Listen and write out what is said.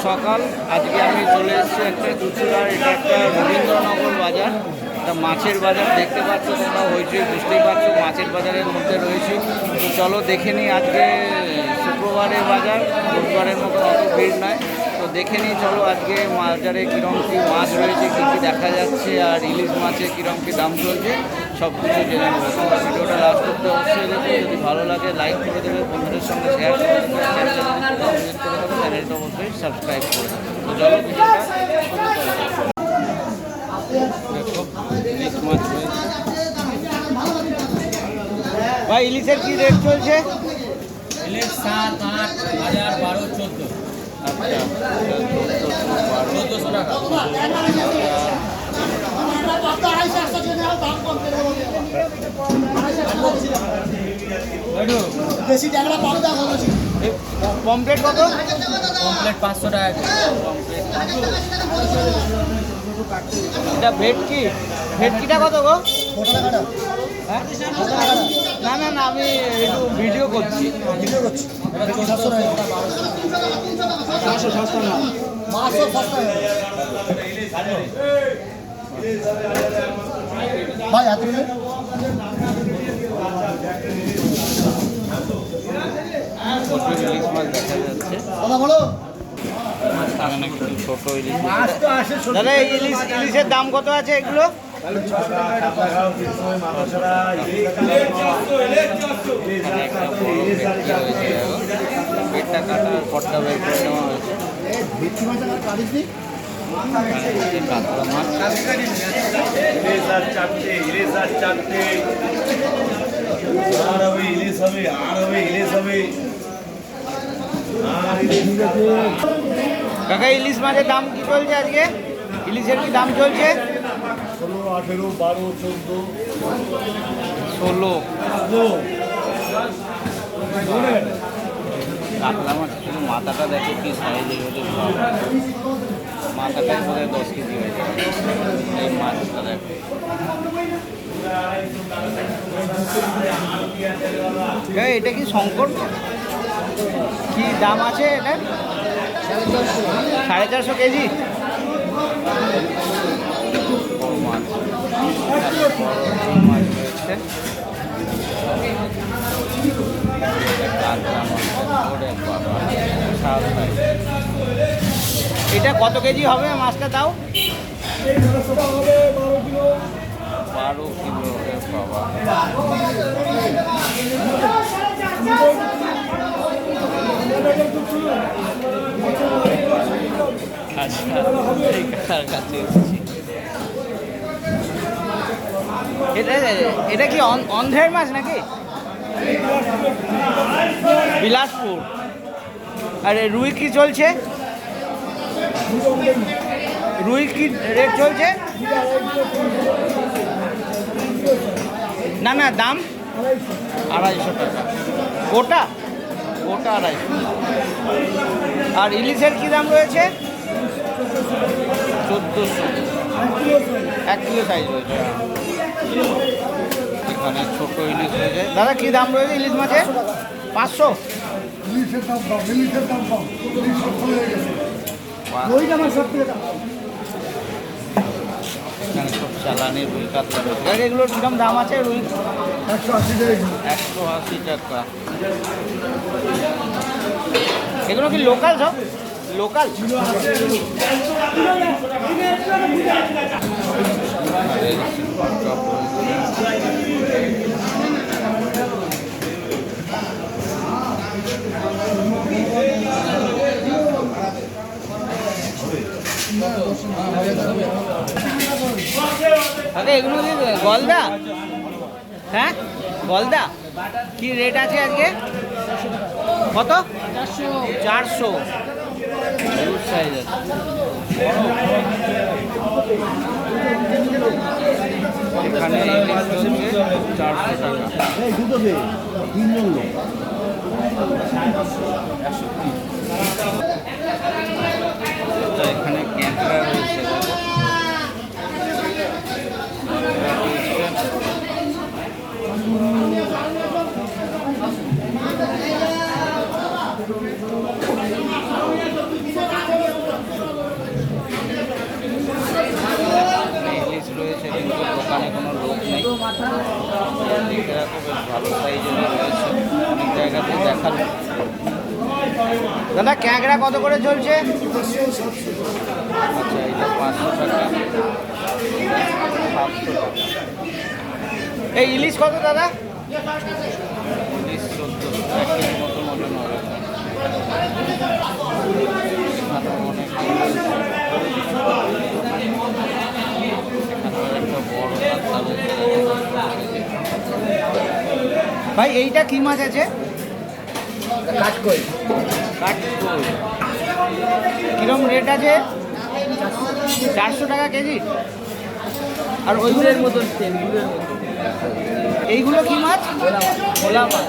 সকাল। আজকে আমি চলে এসেছি একটা চুচুড়ার, এটা একটা রবীন্দ্রনগর বাজার, একটা মাছের বাজার। দেখতে পাচ্ছ তোমরা, হইচই বুঝতেই পারছো, মাছের বাজারের মধ্যে রয়েছি। তো চলো দেখে নিই, আজকে শুক্রবারের বাজার, বুধবারের মতো অত ভিড় নয়। তো দেখে নিই চলো আজকে বাজারে কীরকম কী মাছ রয়েছে, কী কী দেখা যাচ্ছে, আর ইলিশ মাছের কীরকম কী দাম চলছে সব কিছু জেনে নেবো। তোমরা ভিডিওটা লাস্ট করতে অবশ্যই দেখো, যদি ভালো লাগে লাইক করে দেবে, বন্ধুদের সঙ্গে শেয়ার করে দেবে, চ্যানেলটা অবশ্যই সাবস্ক্রাইব করে দেবে। তো চলো ভিডিওটা দেখো, ইলিশ মাছ রয়েছে। ভাই ইলিশের কী রেট চলছে? ইলিশ 7, 8, 1000, 12, 14। আচ্ছা, 1400 টাকা। পমপ্লেট কত? কমপ্লিট 500 টাকা। এটা ভেটকি, ভেটকিটা কত গো? হ্যাঁ? না না না, আমি একটু ভিডিও করছি। ভাই হাতে প্রচুর ইলিশ মাছ দেখা যাচ্ছে। কথা বলো। এখানে কিছু ছোট ইলিশ। দাদা এই ইলিশের দাম কত আছে এগুলো? পেটটা কাটা, পটটা বের করে নেওয়া হয়েছে। কাতলা মাছ, কাকা ইলিশ মাছের দাম কি চলছে আজকে? ইলিশের কি দাম চলছে? 16, 18, 12, 14, 16। কাতলা মাছ শুধু মাথাটা দেখো কি সাইজের হলে, মাথাটাই বোধ হয় 10 কেজি হয়ে যাবে। এই মাছটা দেখো, এটা কি শঙ্কর? কি দাম আছে এটা? 450 কেজি। বড় মাছ, মাছ রয়েছে। এটা কত কেজি হবে মাছটা তাও? 12 কিলো। বাবা, আচ্ছা, কাছে এসেছি। এটা কি অন্ধ্রের মাছ নাকি? বিলাসপুর। আর রুই কি চলছে? রুই কি রেট চলছে? না না, দাম 250 টাকা গোটা, গোটা 250। আর ইলিশের কি দাম রয়েছে? 1400, 1 কিলো সাইজ রয়েছে। এখানে ছোট ইলিশ রয়েছে। দাদা কি দাম রয়েছে ইলিশ মাছের? 500। ইলিশের দাম কম, ইলিশের দাম কম, ইলিশ সব হয়ে গেছে। এখানে সব চালানি রুই কাতলা রয়েছে। এগুলোর কীরকম দাম আছে? রুই 180 টাকা। 180 টাকা। এগুলো কি লোকাল সব? লোকাল? আরে এগুলো কি গলদা? হ্যাঁ, গলদা কি রেট আছে আজকে? কত? 400। সাইজ আছে। এখানে 400 টাকা। এখানে ক্যাঁকড়া রয়েছে। সাইজের রয়েছে, অনেক জায়গাতে দেখালো। দাদা ক্যাংড়া কত করে চলছে? আচ্ছা, এটা 500 টাকা, 700 টাকা। এই ইলিশ কত দাদা? ইলিশ 1400, 1 কেজি মতন ওজন হবে। এখানেও অনেক এখানেও একটা বড় রাস্তা রয়েছে। ভাই এইটা কি মাছ আছে? কাঠকই কাঠকই। কিরম রেট আছে? 400 টাকা কেজি। আর ওইগুলোর মতন সেম, এইগুলো কি মাছ? ভোলা মাছ।